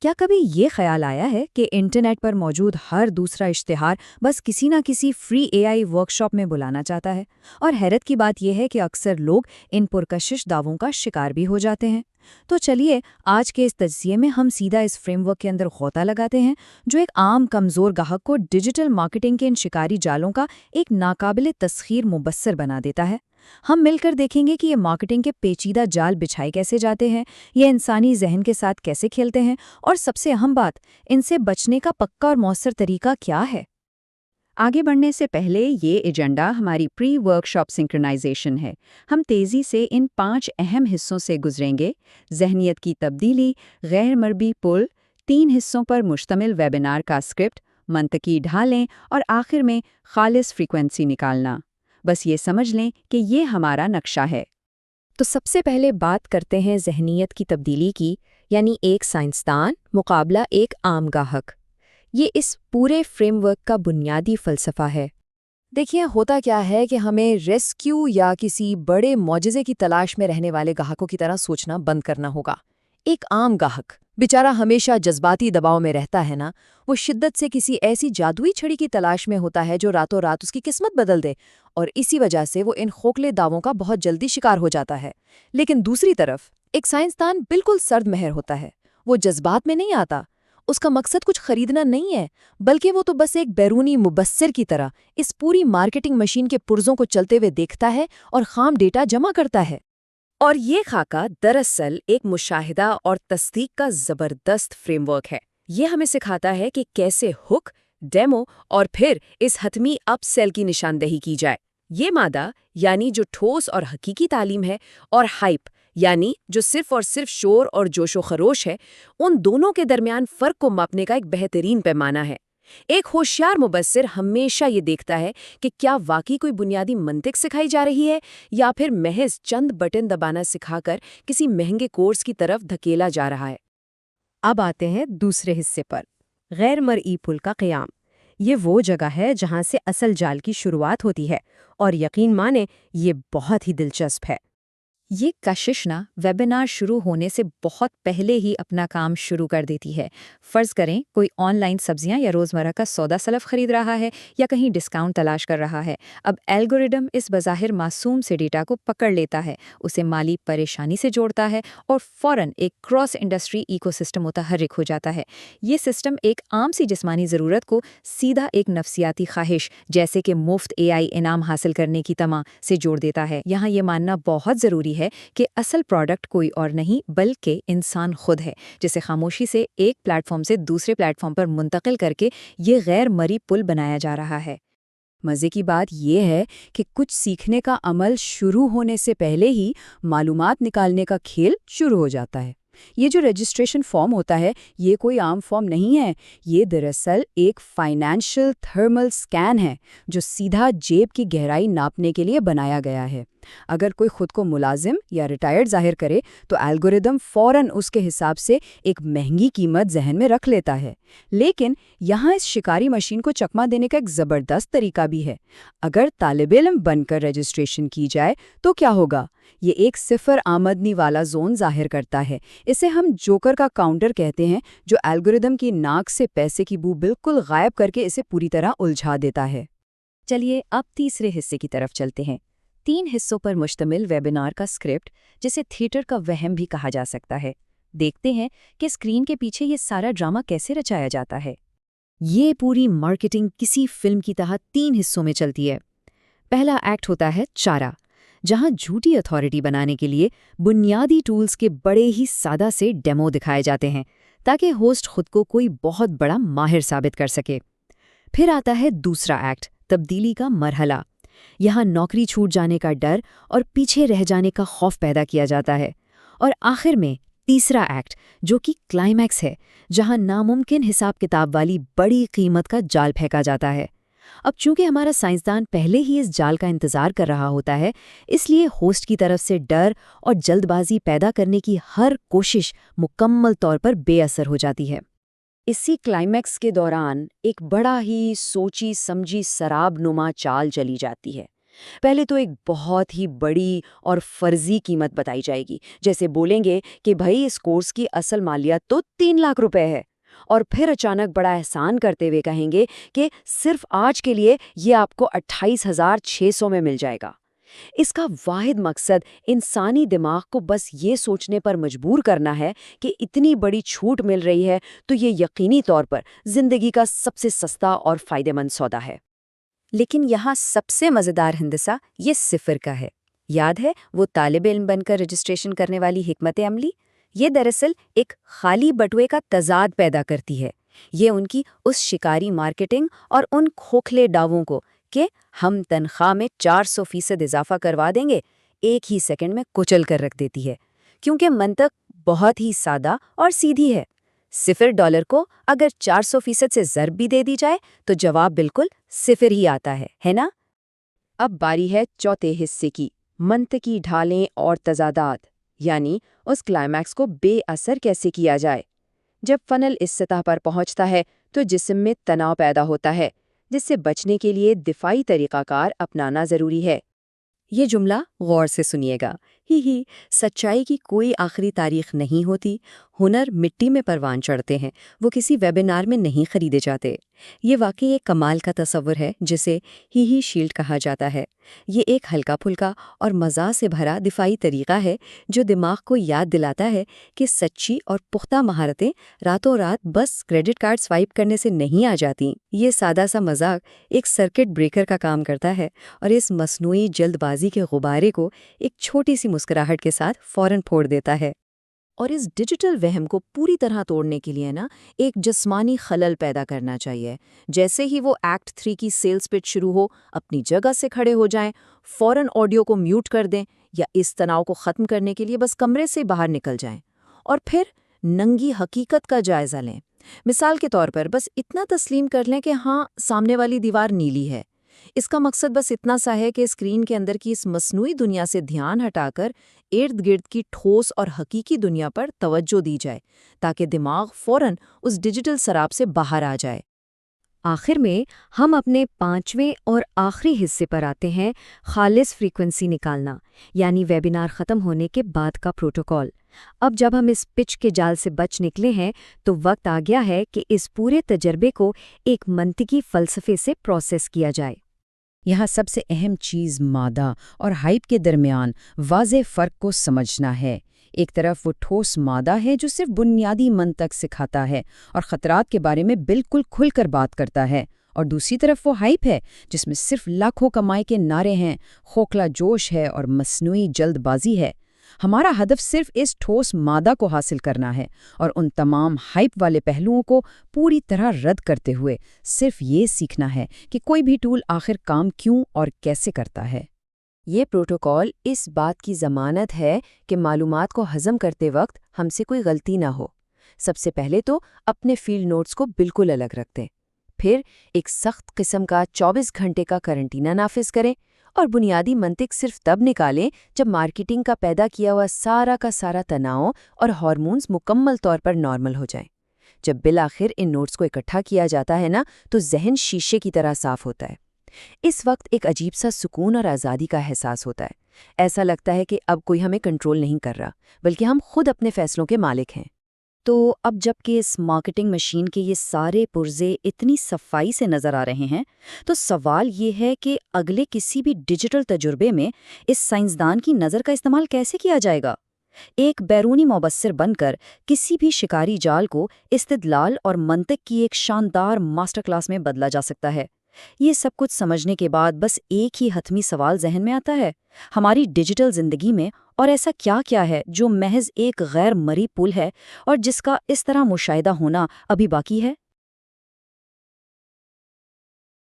کیا کبھی یہ خیال آیا ہے کہ انٹرنیٹ پر موجود ہر دوسرا اشتہار بس کسی نہ کسی فری اے آئی ورکشاپ میں بلانا چاہتا ہے؟ اور حیرت کی بات یہ ہے کہ اکثر لوگ ان پرکشش دعووں کا شکار بھی ہو جاتے ہیں۔ تو چلیے آج کے اس تجزیے میں ہم سیدھا اس فریم ورک کے اندر غوطہ لگاتے ہیں جو ایک عام کمزور گاہک کو ڈیجیٹل مارکیٹنگ کے ان شکاری جالوں کا ایک ناقابل تسخیر مبصر بنا دیتا ہے۔ ہم مل کر دیکھیں گے کہ یہ مارکیٹنگ کے پیچیدہ جال بچھائے کیسے جاتے ہیں، یہ انسانی ذہن کے ساتھ کیسے کھیلتے ہیں، اور سب سے اہم بات، ان سے بچنے کا پکا اور مؤثر طریقہ کیا ہے۔ آگے بڑھنے سے پہلے یہ ایجنڈا ہماری پری ورکشاپ سنکرونائزیشن ہے۔ ہم تیزی سے ان 5 اہم حصوں سے گزریں گے: ذہنیت کی تبدیلی، غیر مربی پل، 3 حصوں پر مشتمل ویبینار کا اسکرپٹ، منطقی ڈھالیں، اور آخر میں خالص فریکوینسی نکالنا۔ بس یہ سمجھ لیں کہ یہ ہمارا نقشہ ہے۔ تو سب سے پہلے بات کرتے ہیں ذہنیت کی تبدیلی کی، یعنی ایک سائنسدان مقابلہ ایک عام گاہک۔ یہ اس پورے فریم ورک کا بنیادی فلسفہ ہے۔ دیکھیے ہوتا کیا ہے کہ ہمیں ریسکیو یا کسی بڑے معجزے کی تلاش میں رہنے والے گاہکوں کی طرح سوچنا بند کرنا ہوگا۔ ایک عام گاہک بیچارہ ہمیشہ جذباتی دباؤ میں رہتا ہے نا، وہ شدت سے کسی ایسی جادوئی چھڑی کی تلاش میں ہوتا ہے جو راتوں رات اس کی قسمت بدل دے، اور اسی وجہ سے وہ ان کھوکھلے دعووں کا بہت جلدی شکار ہو جاتا ہے۔ لیکن دوسری طرف ایک سائنسدان بالکل سرد مہر ہوتا ہے، وہ جذبات میں نہیں آتا، اس کا مقصد کچھ خریدنا نہیں ہے، بلکہ وہ تو بس ایک بیرونی مبصر کی طرح اس پوری مارکیٹنگ مشین کے پرزوں کو چلتے ہوئے دیکھتا ہے اور خام ڈیٹا جمع کرتا ہے۔ اور یہ خاکہ دراصل ایک مشاہدہ اور تصدیق کا زبردست فریم ورک ہے۔ یہ ہمیں سکھاتا ہے کہ کیسے ہک، ڈیمو اور پھر اس حتمی اپ سیل کی نشاندہی کی جائے۔ یہ مادہ یعنی جو ٹھوس اور حقیقی تعلیم ہے، اور ہائپ یعنی جو صرف اور صرف شور اور جوش و خروش ہے، ان دونوں کے درمیان فرق کو ماپنے کا ایک بہترین پیمانہ ہے۔ ایک ہوشیار مبصر ہمیشہ یہ دیکھتا ہے کہ کیا واقعی کوئی بنیادی منطق سکھائی جا رہی ہے، یا پھر محض چند بٹن دبانا سکھا کر کسی مہنگے کورس کی طرف دھکیلا جا رہا ہے۔ اب آتے ہیں دوسرے حصے پر، غیر مرئی پل کا قیام۔ یہ وہ جگہ ہے جہاں سے اصل جال کی شروعات ہوتی ہے، اور یقین مانیں یہ بہت ہی دلچسپ ہے۔ یہ کشش نہ ویبینار شروع ہونے سے بہت پہلے ہی اپنا کام شروع کر دیتی ہے۔ فرض کریں کوئی آن لائن سبزیاں یا روزمرہ کا سودا سلف خرید رہا ہے یا کہیں ڈسکاؤنٹ تلاش کر رہا ہے۔ اب الگوریدم اس بظاہر معصوم سے ڈیٹا کو پکڑ لیتا ہے، اسے مالی پریشانی سے جوڑتا ہے اور فوراً ایک کراس انڈسٹری ایکو سسٹم متحرک ہو جاتا ہے۔ یہ سسٹم ایک عام سی جسمانی ضرورت کو سیدھا ایک نفسیاتی خواہش جیسے کہ مفت اے آئی انعام حاصل کرنے کی طمع سے جوڑ دیتا ہے۔ یہاں یہ ماننا بہت ضروری ہے کہ اصل پروڈکٹ کوئی اور نہیں بلکہ انسان خود ہے، جسے خاموشی سے ایک پلیٹ فارم سے دوسرے پلیٹ فارم پر منتقل کر کے یہ غیر مرئی پل بنایا جا رہا ہے۔ مزے کی بات یہ ہے کہ کچھ سیکھنے کا عمل شروع ہونے سے پہلے ہی معلومات نکالنے کا کھیل شروع ہو جاتا ہے۔ یہ جو رجسٹریشن فارم ہوتا ہے، یہ کوئی عام فارم نہیں ہے، یہ دراصل ایک فائنینشل تھرمل سکین ہے جو سیدھا جیب کی گہرائی ناپنے کے لیے بنایا گیا ہے۔ اگر کوئی خود کو ملازم یا ریٹائرڈ ظاہر کرے تو الگوریدم فوراً اس کے حساب سے ایک مہنگی قیمت ذہن میں رکھ لیتا ہے۔ لیکن یہاں اس شکاری مشین کو چکما دینے کا ایک زبردست طریقہ بھی ہے۔ اگر طالب علم بن کر رجسٹریشن کی جائے تو کیا ہوگا؟ یہ ایک صفر آمدنی والا زون ظاہر کرتا ہے۔ اسے ہم جوکر کا کاؤنٹر کہتے ہیں، جو الگوریدم کی ناک سے پیسے کی بو بالکل غائب کر کے اسے پوری طرح الجھا دیتا ہے۔ چلیے اب تیسرے حصے کی طرف چلتے ہیں، 3 حصوں پر مشتمل ویبینار کا اسکرپٹ، جسے تھیٹر کا وہم بھی کہا جا سکتا ہے۔ دیکھتے ہیں کہ اسکرین کے پیچھے یہ سارا ڈرامہ کیسے رچایا جاتا ہے۔ یہ پوری مارکیٹنگ کسی فلم کی طرح 3 حصوں میں چلتی ہے۔ پہلا ایکٹ ہوتا ہے چارہ، جہاں جھوٹی اتھارٹی بنانے کے لیے بنیادی ٹولز کے بڑے ہی سادہ سے ڈیمو دکھائے جاتے ہیں تاکہ ہوسٹ خود کو کوئی بہت بڑا ماہر ثابت کر سکے۔ پھر آتا ہے دوسرا ایکٹ، تبدیلی کا مرحلہ۔ یہاں نوکری چھوٹ جانے کا ڈر اور پیچھے رہ جانے کا خوف پیدا کیا جاتا ہے۔ اور آخر میں تیسرا ایکٹ، جو کہ کلائمیکس ہے، جہاں ناممکن حساب کتاب والی بڑی قیمت کا جال پھینکا جاتا ہے۔ اب چونکہ ہمارا سائنسدان پہلے ہی اس جال کا انتظار کر رہا ہوتا ہے، اس لیے ہوسٹ کی طرف سے ڈر اور جلد بازی پیدا کرنے کی ہر کوشش مکمل طور پر بے اثر ہو جاتی ہے۔ اسی کلائمیکس کے دوران ایک بڑا ہی سوچی سمجھی سراب نما چال چلی جاتی ہے۔ پہلے تو ایک بہت ہی بڑی اور فرضی قیمت بتائی جائے گی، جیسے بولیں گے کہ بھائی اس کورس کی اصل مالیت تو 3 لاکھ روپے ہے، اور پھر اچانک بڑا احسان کرتے ہوئے کہیں گے کہ صرف آج کے لیے یہ آپ کو 28,600 میں مل جائے گا۔ اس کا واحد مقصد انسانی دماغ کو بس یہ سوچنے پر مجبور کرنا ہے کہ اتنی بڑی چھوٹ مل رہی ہے تو یہ یقینی طور پر زندگی کا سب سے سستا اور فائدہ مند سودا ہے۔ لیکن یہاں سب سے مزیدار ہندسہ یہ صفر کا ہے۔ یاد ہے وہ طالب علم بن کر رجسٹریشن کرنے والی حکمت عملی؟ یہ دراصل ایک خالی بٹوے کا تضاد پیدا کرتی ہے۔ یہ ان کی اس شکاری مارکیٹنگ اور ان کھوکھلے دعووں کو کہ ہم تنخواہ میں 400% اضافہ کروا دیں گے، ایک ہی سیکنڈ میں کچل کر رکھ دیتی ہے، کیونکہ منطق بہت ہی سادہ اور سیدھی ہے۔ $0 کو اگر 400% سے ضرب بھی دے دی جائے تو جواب بالکل صفر ہی آتا ہے نا؟ اب باری ہے چوتھے حصے کی، منطقی ڈھالیں اور تضادات، یعنی اس کلائمیکس کو بے اثر کیسے کیا جائے۔ جب فنل اس سطح پر پہنچتا ہے تو جسم میں تناؤ پیدا ہوتا ہے، جس سے بچنے کے لیے دفاعی طریقہ کار اپنانا ضروری ہے۔ یہ جملہ غور سے سنیے گا، ہی سچائی کی کوئی آخری تاریخ نہیں ہوتی، ہنر مٹی میں پروان چڑھتے ہیں، وہ کسی ویبینار میں نہیں خریدے جاتے۔ یہ واقعی ایک کمال کا تصور ہے جسے ہی شیلڈ کہا جاتا ہے۔ یہ ایک ہلکا پھلکا اور مزاح سے بھرا دفاعی طریقہ ہے جو دماغ کو یاد دلاتا ہے کہ سچی اور پختہ مہارتیں راتوں رات بس کریڈٹ کارڈ سوائپ کرنے سے نہیں آ جاتی۔ یہ سادہ سا مذاق ایک سرکٹ بریکر کا کام کرتا ہے اور اس مصنوعی جلد بازی کے غبارے کو ایک چھوٹی سی مسکراہٹ کے ساتھ فوراً پھوڑ دیتا ہے۔ اور اس ڈیجیٹل وہم کو پوری طرح توڑنے کے لیے ایک جسمانی خلل پیدا کرنا چاہیے۔ جیسے ہی وہ ایکٹ 3 کی سیلز پچ شروع ہو، اپنی جگہ سے کھڑے ہو جائیں، فوراً آڈیو کو میوٹ کر دیں یا اس تناؤ کو ختم کرنے کے لیے بس کمرے سے باہر نکل جائیں اور پھر ننگی حقیقت کا جائزہ لیں۔ مثال کے طور پر بس اتنا تسلیم کر لیں کہ ہاں، سامنے والی دیوار نیلی ہے۔ اس کا مقصد بس اتنا سا ہے کہ اسکرین کے اندر کی اس مصنوعی دنیا سے دھیان ہٹا کر ارد گرد کی ٹھوس اور حقیقی دنیا پر توجہ دی جائے تاکہ دماغ فوراً اس ڈیجیٹل سراب سے باہر آ جائے۔ آخر میں ہم اپنے 5ویں اور آخری حصے پر آتے ہیں، خالص فریکوینسی نکالنا، یعنی ویبینار ختم ہونے کے بعد کا پروٹوکول۔ اب جب ہم اس پچ کے جال سے بچ نکلے ہیں تو وقت آ گیا ہے کہ اس پورے تجربے کو ایک منطقی فلسفے سے پروسیس کیا جائے۔ یہاں سب سے اہم چیز مادہ اور ہائپ کے درمیان واضح فرق کو سمجھنا ہے۔ ایک طرف وہ ٹھوس مادہ ہے جو صرف بنیادی منطق سکھاتا ہے اور خطرات کے بارے میں بالکل کھل کر بات کرتا ہے، اور دوسری طرف وہ ہائپ ہے جس میں صرف لاکھوں کمائی کے نعرے ہیں، کھوکھلا جوش ہے اور مصنوعی جلد بازی ہے۔ ہمارا ہدف صرف اس ٹھوس مادہ کو حاصل کرنا ہے اور ان تمام ہائپ والے پہلوؤں کو پوری طرح رد کرتے ہوئے صرف یہ سیکھنا ہے کہ کوئی بھی ٹول آخر کام کیوں اور کیسے کرتا ہے۔ یہ پروٹوکول اس بات کی ضمانت ہے کہ معلومات کو ہضم کرتے وقت ہم سے کوئی غلطی نہ ہو۔ سب سے پہلے تو اپنے فیلڈ نوٹس کو بالکل الگ رکھ دیں، پھر ایک سخت قسم کا 24 گھنٹے کا کرنٹینہ نافذ کریں اور بنیادی منطق صرف تب نکالیں جب مارکیٹنگ کا پیدا کیا ہوا سارا کا سارا تناؤ اور ہارمونز مکمل طور پر نارمل ہو جائیں۔ جب بالآخر ان نوٹس کو اکٹھا کیا جاتا ہے تو ذہن شیشے کی طرح صاف ہوتا ہے۔ اس وقت ایک عجیب سا سکون اور آزادی کا احساس ہوتا ہے۔ ایسا لگتا ہے کہ اب کوئی ہمیں کنٹرول نہیں کر رہا، بلکہ ہم خود اپنے فیصلوں کے مالک ہیں۔ تو اب جب کہ اس مارکیٹنگ مشین کے یہ سارے پرزے اتنی صفائی سے نظر آ رہے ہیں، تو سوال یہ ہے کہ اگلے کسی بھی ڈیجیٹل تجربے میں اس سائنسدان کی نظر کا استعمال کیسے کیا جائے گا؟ ایک بیرونی مبصر بن کر کسی بھی شکاری جال کو استدلال اور منطق کی ایک شاندار ماسٹر کلاس میں بدلا جا سکتا ہے۔ یہ سب کچھ سمجھنے کے بعد بس ایک ہی حتمی سوال ذہن میں آتا ہے، ہماری ڈیجیٹل زندگی میں اور ایسا کیا ہے جو محض ایک غیر مرئی پل ہے اور جس کا اس طرح مشاہدہ ہونا ابھی باقی ہے؟